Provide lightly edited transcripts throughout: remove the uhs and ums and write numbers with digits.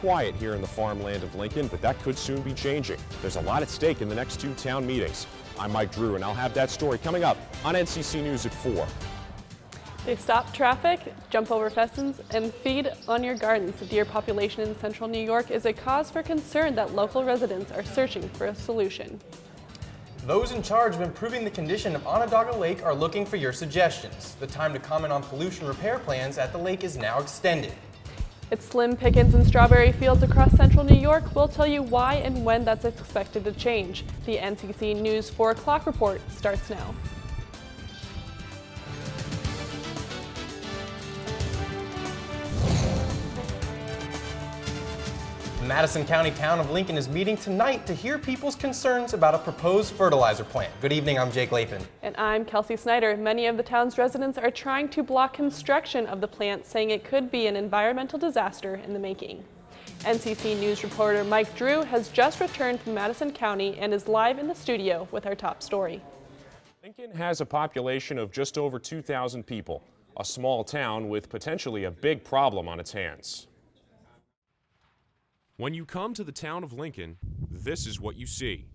quiet here in the farmland of Lincoln, but that could soon be changing. There's a lot at stake in the next two town meetings. I'm Mike Drew, and I'll have that story coming up on NCC News at 4. They stop traffic, jump over fences, and feed on your gardens. The deer population in central New York is a cause for concern that local residents are searching for a solution. Those in charge of improving the condition of Onondaga Lake are looking for your suggestions. The time to comment on pollution repair plans at the lake is now extended. It's slim pickings in strawberry fields across central New York. We'll tell you why and when that's expected to change. The NCC News 4 o'clock report starts now. The Madison County town of Lincoln is meeting tonight to hear people's concerns about a proposed fertilizer plant. Good evening, I'm Jake Lapin. And I'm Kelsey Snyder. Many of the town's residents are trying to block construction of the plant, saying it could be an environmental disaster in the making. NCC News reporter Mike Drew has just returned from Madison County and is live in the studio with our top story. Lincoln has a population of just over 2,000 people, a small town with potentially a big problem on its hands. When you come to the town of Lincoln, this is what you see.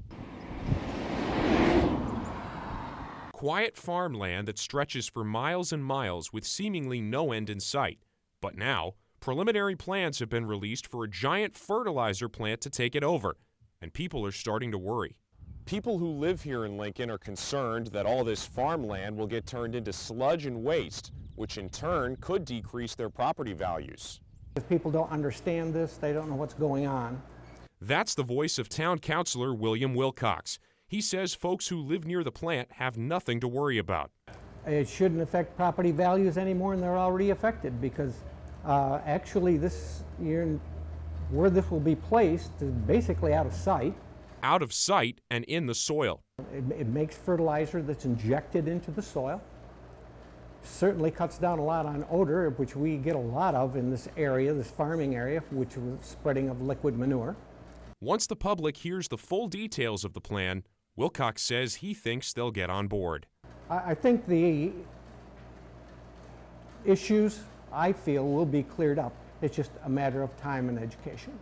Quiet farmland that stretches for miles and miles with seemingly no end in sight. But now, preliminary plans have been released for a giant fertilizer plant to take it over, and people are starting to worry. People who live here in Lincoln are concerned that all this farmland will get turned into sludge and waste, which in turn could decrease their property values. If people don't understand this, they don't know what's going on. That's the voice of Town Councilor William Wilcox. He says folks who live near the plant have nothing to worry about. It shouldn't affect property values anymore, and they're already affected because actually this year, where this will be placed is basically out of sight. Out of sight and in the soil. It makes fertilizer that's injected into the soil. Certainly cuts down a lot on odor, which we get a lot of in this area, this farming area, which was spreading of liquid manure. Once the public hears the full details of the plan, Wilcox says he thinks they'll get on board. I think the issues, I feel, will be cleared up. It's just a matter of time and education.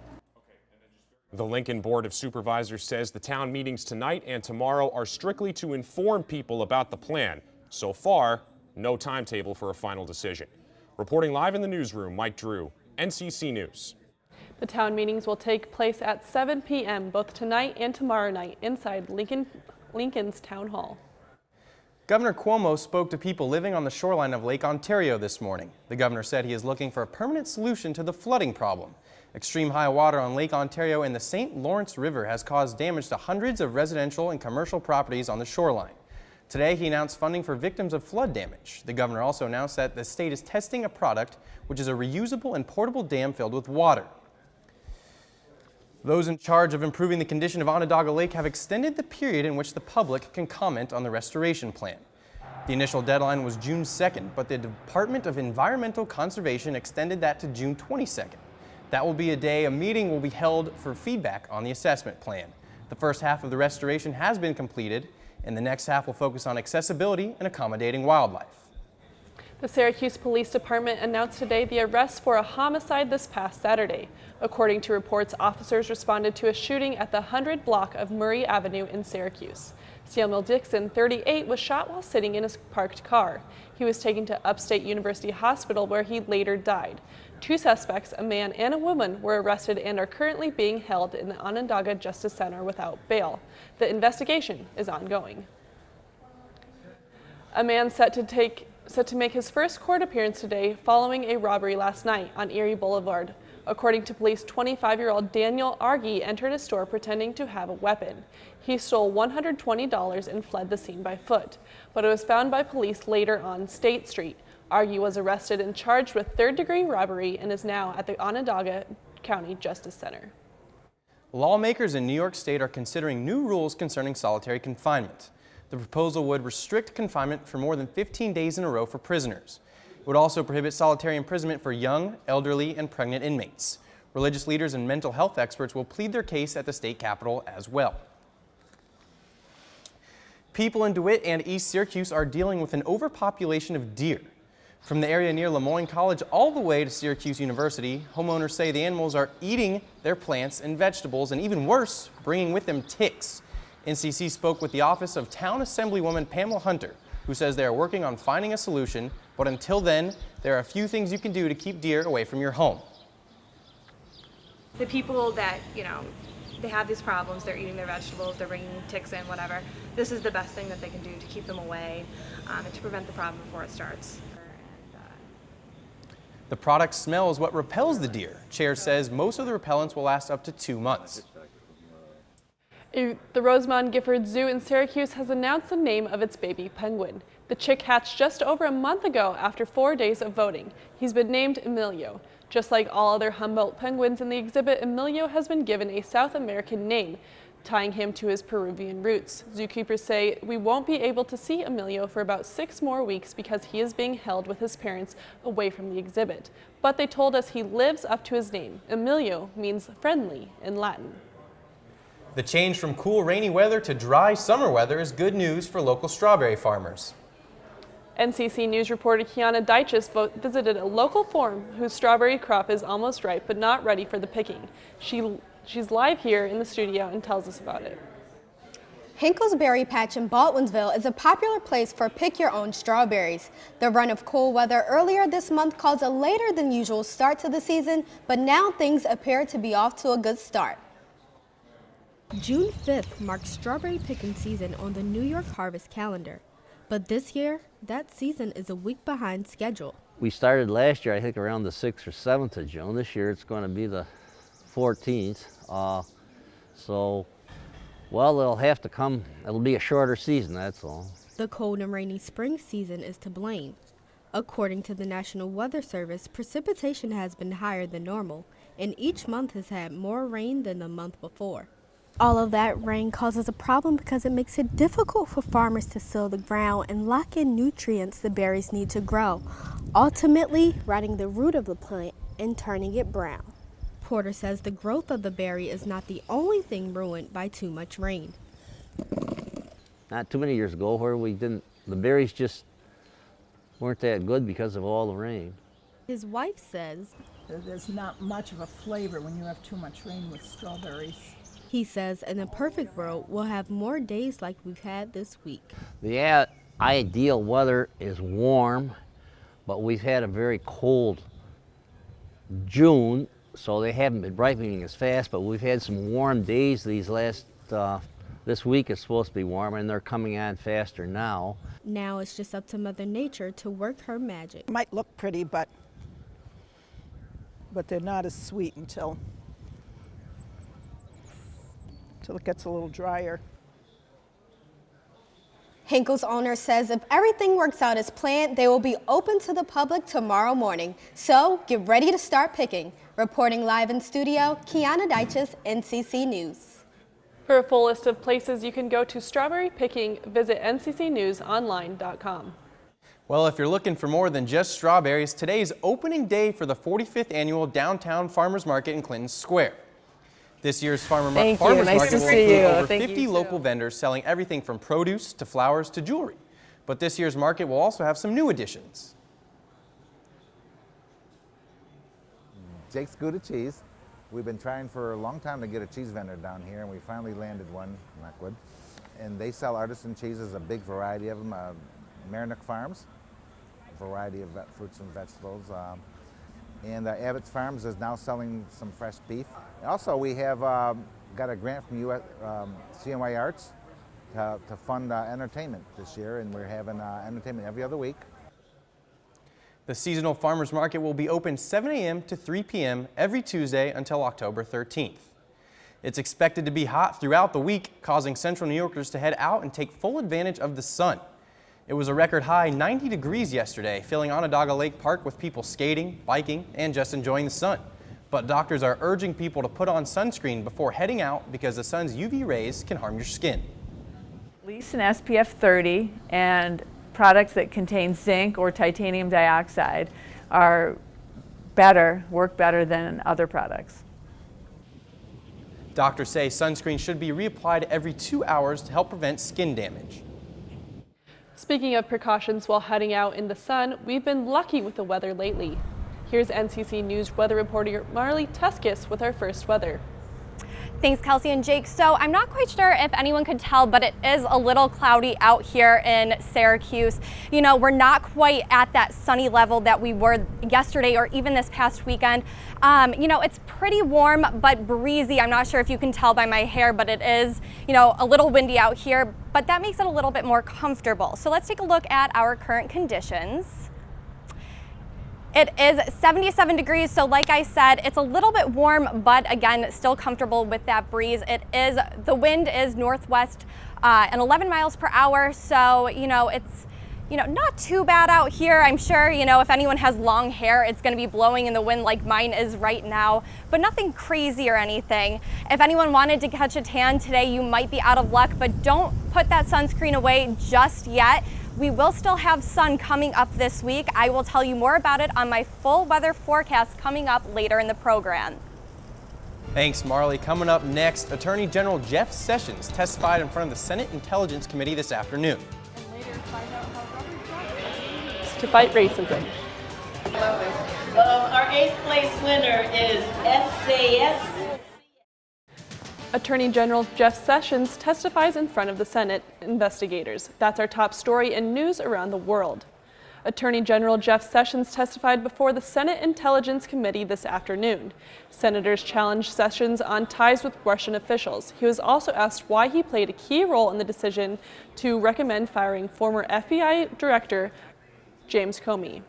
The Lincoln Board of Supervisors says the town meetings tonight and tomorrow are strictly to inform people about the plan. So far, no timetable for a final decision. Reporting live in the newsroom, Mike Drew, NCC News. The town meetings will take place at 7 p.m. both tonight and tomorrow night inside Lincoln's Town Hall. Governor Cuomo spoke to people living on the shoreline of Lake Ontario this morning. The governor said he is looking for a permanent solution to the flooding problem. Extreme high water on Lake Ontario and the St. Lawrence River has caused damage to hundreds of residential and commercial properties on the shoreline. Today, he announced funding for victims of flood damage. The governor also announced that the state is testing a product which is a reusable and portable dam filled with water. Those in charge of improving the condition of Onondaga Lake have extended the period in which the public can comment on the restoration plan. The initial deadline was June 2nd, but the Department of Environmental Conservation extended that to June 22nd. That will be a day a meeting will be held for feedback on the assessment plan. The first half of the restoration has been completed, and the next half will focus on accessibility and accommodating wildlife. The Syracuse Police Department announced today the arrest for a homicide this past Saturday. According to reports, officers responded to a shooting at the 100 block of Murray Avenue in Syracuse. Samuel Dixon, 38, was shot while sitting in his parked car. He was taken to Upstate University Hospital where he later died. Two suspects, a man and a woman, were arrested and are currently being held in the Onondaga Justice Center without bail. The investigation is ongoing. A man set to make his first court appearance today following a robbery last night on Erie Boulevard. According to police, 25-year-old Daniel Argy entered a store pretending to have a weapon. He stole $120 and fled the scene by foot, but it was found by police later on State Street. Argy was arrested and charged with third-degree robbery and is now at the Onondaga County Justice Center. Lawmakers in New York State are considering new rules concerning solitary confinement. The proposal would restrict confinement for more than 15 days in a row for prisoners. It would also prohibit solitary imprisonment for young, elderly, and pregnant inmates. Religious leaders and mental health experts will plead their case at the state capitol as well. People in DeWitt and East Syracuse are dealing with an overpopulation of deer. From the area near Lemoyne College all the way to Syracuse University, homeowners say the animals are eating their plants and vegetables, and even worse, bringing with them ticks. NCC spoke with the office of Town Assemblywoman Pamela Hunter, who says they are working on finding a solution, but until then, there are a few things you can do to keep deer away from your home. The people that, they have these problems, they're eating their vegetables, they're bringing ticks in, whatever, this is the best thing that they can do to keep them away and to prevent the problem before it starts. The product smell is what repels the deer. Chair says most of the repellents will last up to 2 months. The Rosemont Gifford Zoo in Syracuse has announced the name of its baby penguin. The chick hatched just over a month ago after 4 days of voting. He's been named Emilio. Just like all other Humboldt penguins in the exhibit, Emilio has been given a South American name, tying him to his Peruvian roots. Zookeepers say we won't be able to see Emilio for about 6 more weeks because he is being held with his parents away from the exhibit. But they told us he lives up to his name. Emilio means friendly in Latin. The change from cool rainy weather to dry summer weather is good news for local strawberry farmers. NCC News reporter Kiana Deiches visited a local farm whose strawberry crop is almost ripe but not ready for the picking. She's live here in the studio and tells us about it. Hinkle's Berry Patch in Baldwinsville is a popular place for pick-your-own strawberries. The run of cool weather earlier this month caused a later than usual start to the season, but now things appear to be off to a good start. June 5th marks strawberry picking season on the New York harvest calendar. But this year, that season is a week behind schedule. We started last year, I think, around the 6th or 7th of June. This year it's going to be the 14th. Well, they'll have to come. It'll be a shorter season, that's all. The cold and rainy spring season is to blame. According to the National Weather Service, precipitation has been higher than normal, and each month has had more rain than the month before. All of that rain causes a problem because it makes it difficult for farmers to till the ground and lock in nutrients the berries need to grow, ultimately rotting the root of the plant and turning it brown. Porter says the growth of the berry is not the only thing ruined by too much rain. Not too many years ago where the berries just weren't that good because of all the rain. His wife says there's not much of a flavor when you have too much rain with strawberries. He says in a perfect world, we'll have more days like we've had this week. The ideal weather is warm, but we've had a very cold June, so they haven't been ripening as fast, but we've had some warm days these last, this week is supposed to be warmer, and they're coming on faster now. Now it's just up to Mother Nature to work her magic. Might look pretty, but they're not as sweet until it gets a little drier. Hinkle's owner says if everything works out as planned, they will be open to the public tomorrow morning. So get ready to start picking. Reporting live in studio, Kiana Deiches, NCC News. For a full list of places you can go to strawberry picking, visit nccnewsonline.com. Well, if you're looking for more than just strawberries, today is opening day for the 45th annual Downtown Farmers Market in Clinton Square. This year's Farmers Market will include over 50 local vendors selling everything from produce to flowers to jewelry. But this year's market will also have some new additions. Jake's Gouda Cheese. We've been trying for a long time to get a cheese vendor down here, and we finally landed one in Lakewood. And they sell artisan cheeses, a big variety of them. Marinick Farms, a variety of fruits and vegetables. And Abbott's Farms is now selling some fresh beef. Also, we have got a grant from CNY Arts to fund entertainment this year, and we're having entertainment every other week. The seasonal farmers market will be open 7 a.m. to 3 p.m. every Tuesday until October 13th. It's expected to be hot throughout the week, causing Central New Yorkers to head out and take full advantage of the sun. It was a record high 90 degrees yesterday, filling Onondaga Lake Park with people skating, biking, and just enjoying the sun. But doctors are urging people to put on sunscreen before heading out because the sun's UV rays can harm your skin. At least an SPF 30 and products that contain zinc or titanium dioxide work better than other products. Doctors say sunscreen should be reapplied every 2 hours to help prevent skin damage. Speaking of precautions while heading out in the sun, we've been lucky with the weather lately. Here's NCC News weather reporter Marley Tuskus with our first weather. Thanks, Kelsey and Jake. So I'm not quite sure if anyone could tell, but it is a little cloudy out here in Syracuse. You know, we're not quite at that sunny level that we were yesterday or even this past weekend. You know, it's pretty warm but breezy. I'm not sure if you can tell by my hair, but it is, you know, a little windy out here, but that makes it a little bit more comfortable. So let's take a look at our current conditions. It is 77 degrees, so like I said, it's a little bit warm, but again, still comfortable with that breeze. The wind is northwest and 11 miles per hour, so, you know, it's, you know, not too bad out here. I'm sure, you know, if anyone has long hair, it's going to be blowing in the wind like mine is right now, but nothing crazy or anything. If anyone wanted to catch a tan today, you might be out of luck, but don't put that sunscreen away just yet. We will still have sun coming up this week. I will tell you more about it on my full weather forecast coming up later in the program. Thanks, Marley. Coming up next, Attorney General Jeff Sessions testified in front of the Senate Intelligence Committee this afternoon. And later find out how Robert to fight racism. Our 8th place winner is SAS. Attorney General Jeff Sessions testifies in front of the Senate investigators. That's our top story in news around the world. Attorney General Jeff Sessions testified before the Senate Intelligence Committee this afternoon. Senators challenged Sessions on ties with Russian officials. He was also asked why he played a key role in the decision to recommend firing former FBI Director James Comey.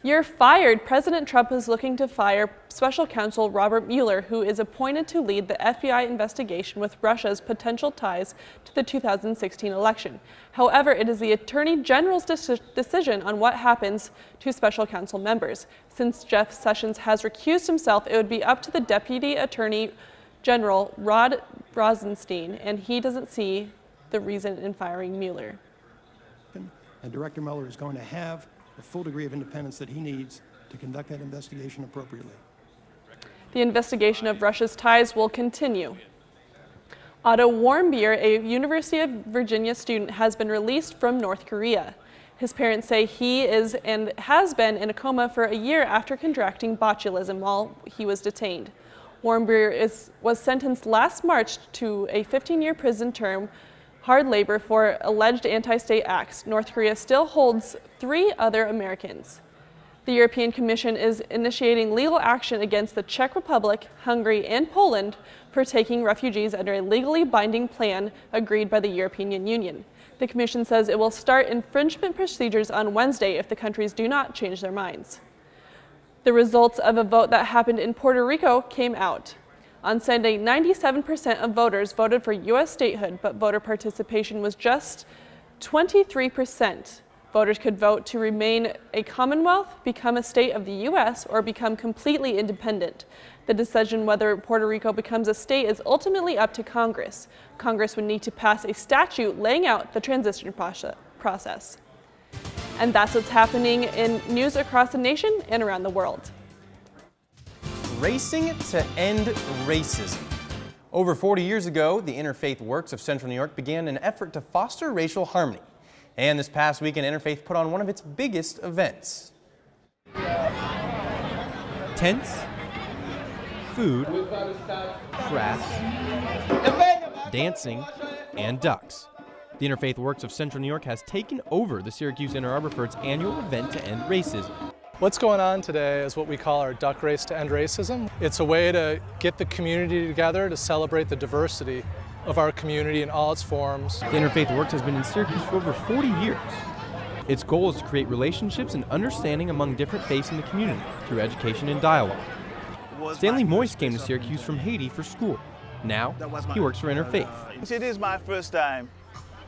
You're fired. President Trump is looking to fire Special Counsel Robert Mueller, who is appointed to lead the FBI investigation with Russia's potential ties to the 2016 election. However, it is the Attorney General's decision on what happens to Special Counsel members. Since Jeff Sessions has recused himself, it would be up to the Deputy Attorney General Rod Rosenstein, and he doesn't see the reason in firing Mueller. And Director Mueller is going to have the full degree of independence that he needs to conduct that investigation appropriately. The investigation of Russia's ties will continue. Otto Warmbier, a University of Virginia student, has been released from North Korea. His parents say he is and has been in a coma for a year after contracting botulism while he was detained. Warmbier was sentenced last March to a 15-year prison term, hard labor for alleged anti-state acts. North Korea still holds 3 other Americans. The European Commission is initiating legal action against the Czech Republic, Hungary, and Poland for taking refugees under a legally binding plan agreed by the European Union. The Commission says it will start infringement procedures on Wednesday if the countries do not change their minds. The results of a vote that happened in Puerto Rico came out. On Sunday, 97% of voters voted for U.S. statehood, but voter participation was just 23%. Voters could vote to remain a Commonwealth, become a state of the U.S., or become completely independent. The decision whether Puerto Rico becomes a state is ultimately up to Congress. Congress would need to pass a statute laying out the transition process. And that's what's happening in news across the nation and around the world. Racing to End Racism. Over 40 years ago, the Interfaith Works of Central New York began an effort to foster racial harmony. And this past weekend, Interfaith put on one of its biggest events. Tents, food, crafts, dancing, and ducks. The Interfaith Works of Central New York has taken over the Syracuse Inner Arbor for its annual event to end racism. What's going on today is what we call our Duck Race to End Racism. It's a way to get the community together to celebrate the diversity of our community in all its forms. The Interfaith Works has been in Syracuse for over 40 years. Its goal is to create relationships and understanding among different faiths in the community through education and dialogue. Stanley Moyes came to Syracuse from Haiti for school. Now, he works for Interfaith. It is my first time.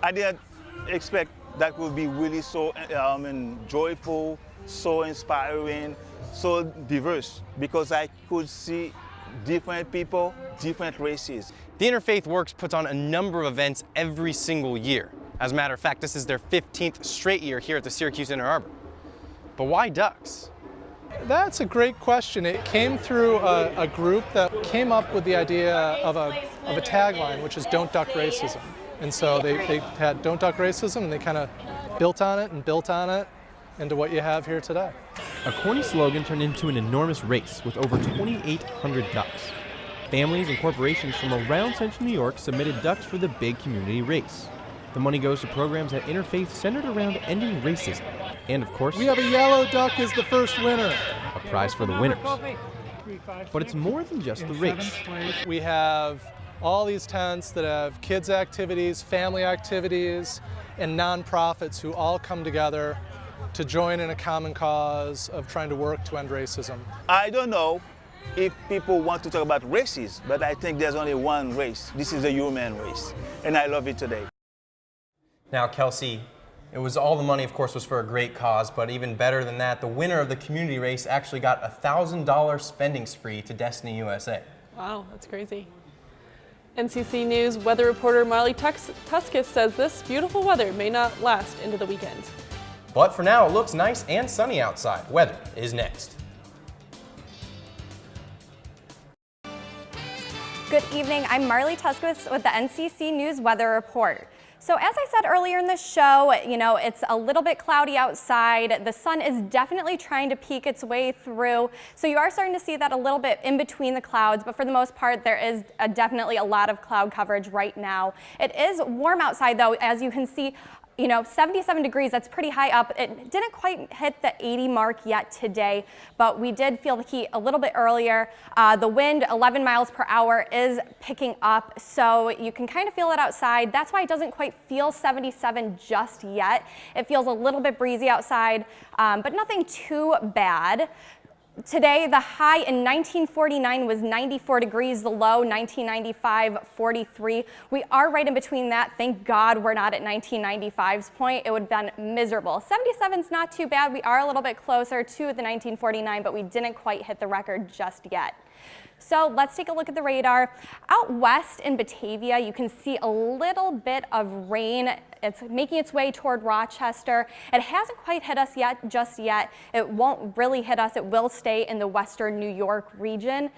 I didn't expect that would be really so joyful, so inspiring, so diverse, because I could see different people, different races. The Interfaith Works puts on a number of events every single year. As a matter of fact, this is their 15th straight year here at the Syracuse Inner Arbor. But why ducks? That's a great question. It came through a group that came up with the idea of a tagline, which is "Don't Duck Racism." And so they had "Don't Duck Racism," and they kind of built on it and built on it into what you have here today. A corny slogan turned into an enormous race with over 2,800 ducks. Families and corporations from around central New York submitted ducks for the big community race. The money goes to programs that interfaith centered around ending racism. And of course, we have a yellow duck as the first winner. A prize for the winners. But it's more than just the race. We have all these tents that have kids activities, family activities, and nonprofits who all come together to join in a common cause of trying to work to end racism. I don't know if people want to talk about races, but I think there's only one race. This is the human race, and I love it today. Now, Kelsey, it was all the money, of course, was for a great cause, but even better than that, the winner of the community race actually got a $1,000 spending spree to Destiny USA. Wow, that's crazy. NCC News weather reporter Marley Tuskus says this beautiful weather may not last into the weekend. But for now, it looks nice and sunny outside. Weather is next. Good evening, I'm Marley Tuskus with the NCC News Weather Report. So as I said earlier in the show, it's a little bit cloudy outside. The sun is definitely trying to peek its way through. So you are starting to see that a little bit in between the clouds, but for the most part, there is definitely a lot of cloud coverage right now. It is warm outside though, as you can see. 77 degrees, that's pretty high up. It didn't quite hit the 80 mark yet today, but we did feel the heat a little bit earlier. The wind, 11 miles per hour, is picking up, so you can kind of feel it outside. That's why it doesn't quite feel 77 just yet. It feels a little bit breezy outside, but nothing too bad. Today, the high in 1949 was 94 degrees, the low 1995, 43. We are right in between that. Thank God we're not at 1995's point. It would have been miserable. 77's not too bad. We are a little bit closer to the 1949, but we didn't quite hit the record just yet. So let's take a look at the radar. Out west in Batavia, you can see a little bit of rain. It's making its way toward Rochester. It hasn't quite hit us just yet. It won't really hit us. It will stay in the western New York region.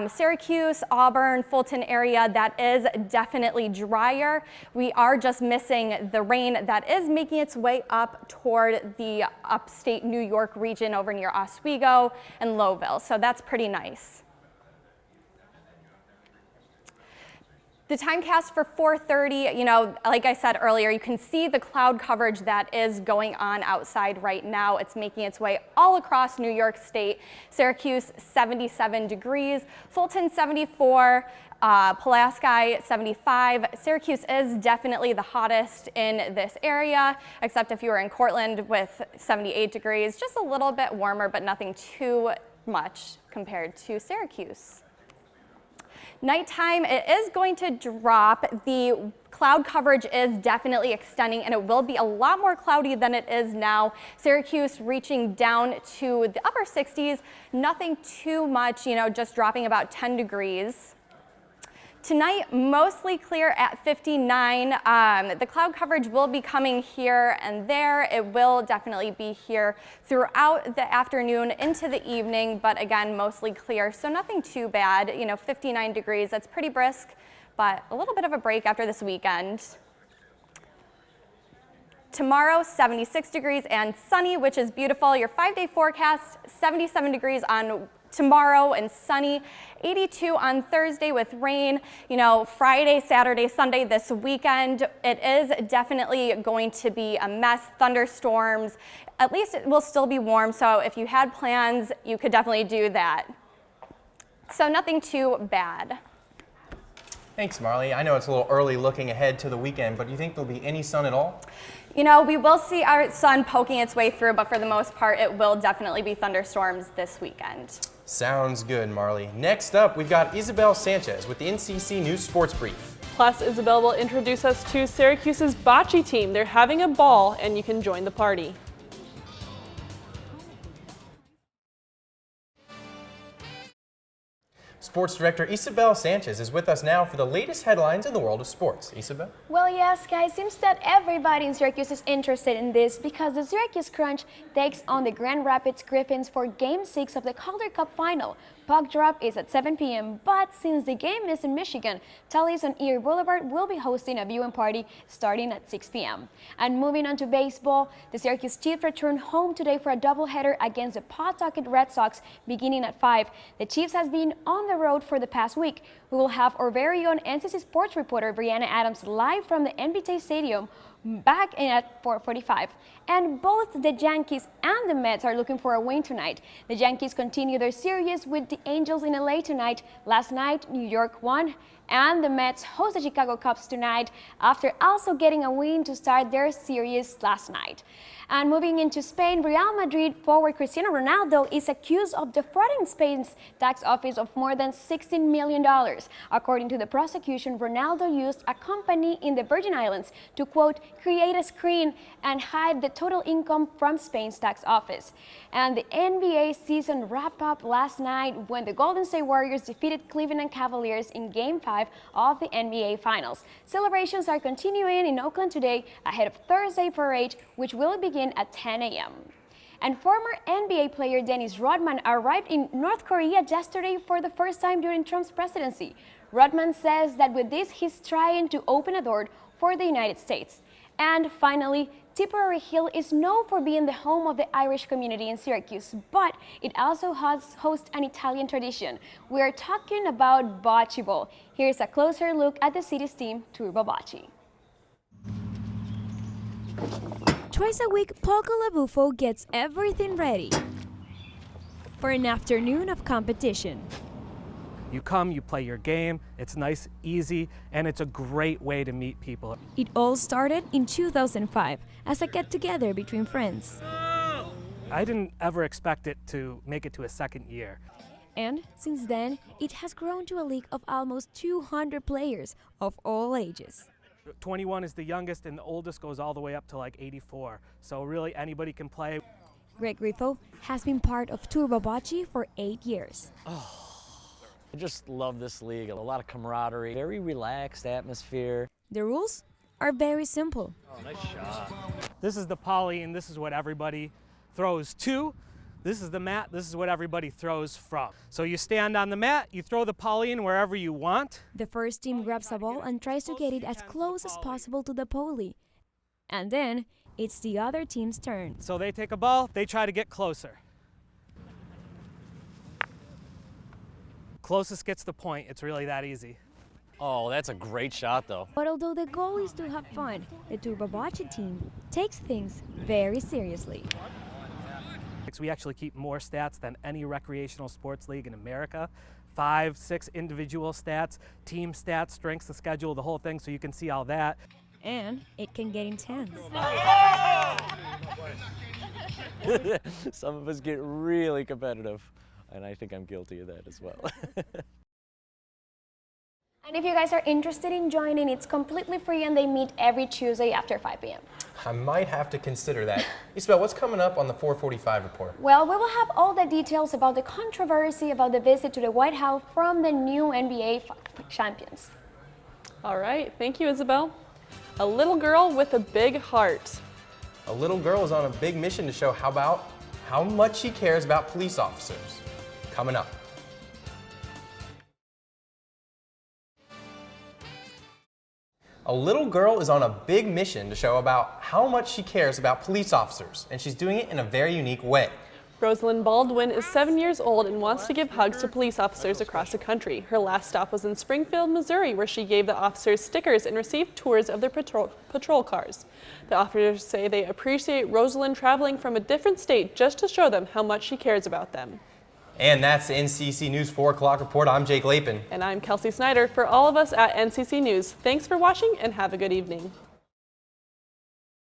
Syracuse, Auburn, Fulton area, that is definitely drier. We are just missing the rain that is making its way up toward the upstate New York region over near Oswego and Lowville. So that's pretty nice. The timecast for 4:30, like I said earlier, you can see the cloud coverage that is going on outside right now. It's making its way all across New York State. Syracuse, 77 degrees, Fulton, 74, Pulaski, 75. Syracuse is definitely the hottest in this area, except if you were in Cortland with 78 degrees, just a little bit warmer, but nothing too much compared to Syracuse. Nighttime, it is going to drop. The cloud coverage is definitely extending, and it will be a lot more cloudy than it is now. Syracuse reaching down to the upper 60s, nothing too much, just dropping about 10 degrees. Tonight, mostly clear at 59. The cloud coverage will be coming here and there. It will definitely be here throughout the afternoon into the evening, but again, mostly clear, so nothing too bad. 59 degrees, that's pretty brisk, but a little bit of a break after this weekend. Tomorrow, 76 degrees and sunny, which is beautiful. Your 5-day forecast, 77 degrees on tomorrow and sunny, 82 on Thursday with rain. Friday, Saturday, Sunday, this weekend, it is definitely going to be a mess. Thunderstorms, at least it will still be warm, so if you had plans, you could definitely do that. So nothing too bad. Thanks, Marley. I know it's a little early looking ahead to the weekend, but do you think there'll be any sun at all? We will see our sun poking its way through, but for the most part, it will definitely be thunderstorms this weekend. Sounds good, Marley. Next up, we've got Isabel Sanchez with the NCC News Sports Brief. Plus, Isabel will introduce us to Syracuse's bocce team. They're having a ball, and you can join the party. Sports director Isabel Sanchez is with us now for the latest headlines in the world of sports. Isabel? Well, yes, guys, seems that everybody in Syracuse is interested in this because the Syracuse Crunch takes on the Grand Rapids Griffins for Game 6 of the Calder Cup Final. Puck drop is at 7 p.m., but since the game is in Michigan, Tully's on Erie Boulevard will be hosting a viewing party starting at 6 p.m. And moving on to baseball, the Syracuse Chiefs return home today for a doubleheader against the Pawtucket Red Sox beginning at 5. The Chiefs has been on the road for the past week. We will have our very own NCC sports reporter Brianna Adams live from the NBT Stadium back in at 4:45. And both the Yankees and the Mets are looking for a win tonight. The Yankees continue their series with the Angels in LA tonight. Last night, New York won, and the Mets host the Chicago Cubs tonight after also getting a win to start their series last night. And moving into Spain, Real Madrid forward Cristiano Ronaldo is accused of defrauding Spain's tax office of more than $16 million. According to the prosecution, Ronaldo used a company in the Virgin Islands to, quote, create a screen and hide the total income from Spain's tax office. And the NBA season wrapped up last night when the Golden State Warriors defeated Cleveland Cavaliers in Game 5 of the NBA Finals. Celebrations are continuing in Oakland today ahead of Thursday parade, which will begin at 10 a.m. And former NBA player Dennis Rodman arrived in North Korea yesterday for the first time during Trump's presidency. Rodman says that with this, he's trying to open a door for the United States. And finally, Tipperary Hill is known for being the home of the Irish community in Syracuse, but it also hosts an Italian tradition. We are talking about bocce ball. Here's a closer look at the city's team, Turbo Bocce. Twice a week, Polka Labufo gets everything ready for an afternoon of competition. You come, you play your game, it's nice, easy, and it's a great way to meet people. It all started in 2005 as a get-together between friends. I didn't ever expect it to make it to a second year. And since then, it has grown to a league of almost 200 players of all ages. 21 is the youngest, and the oldest goes all the way up to like 84. So really anybody can play. Greg Riffo has been part of Turbo Bocce for 8 years. I just love this league. A lot of camaraderie, very relaxed atmosphere. The rules are very simple. Oh, nice shot. This is the poly, and this is what everybody throws to. This is the mat, this is what everybody throws from. So you stand on the mat, you throw the poly in wherever you want. The first team grabs a ball and tries to get it as close as possible to the poly. And then it's the other team's turn. So they take a ball, they try to get closer. Closest gets the point. It's really that easy. Oh, that's a great shot, though. But although the goal is to have fun, the Turbo Bocce team takes things very seriously. We actually keep more stats than any recreational sports league in America. 5, 6 individual stats, team stats, strengths of schedule, the whole thing, so you can see all that. And it can get intense. Some of us get really competitive. And I think I'm guilty of that as well. And if you guys are interested in joining, it's completely free and they meet every Tuesday after 5 p.m. I might have to consider that. Isabel, what's coming up on the 4:45 report? Well, we will have all the details about the controversy about the visit to the White House from the new NBA champions. All right, thank you, Isabel. A little girl with a big heart. A little girl is on a big mission to show how much she cares about police officers. Coming up. A little girl is on a big mission to show about how much she cares about police officers, and she's doing it in a very unique way. Rosalind Baldwin is 7 years old and wants to give hugs to police officers across the country. Her last stop was in Springfield, Missouri, where she gave the officers stickers and received tours of their patrol cars. The officers say they appreciate Rosalind traveling from a different state just to show them how much she cares about them. And that's the NCC News 4 o'clock report. I'm Jake Lapin. And I'm Kelsey Snyder. For all of us at NCC News, thanks for watching and have a good evening.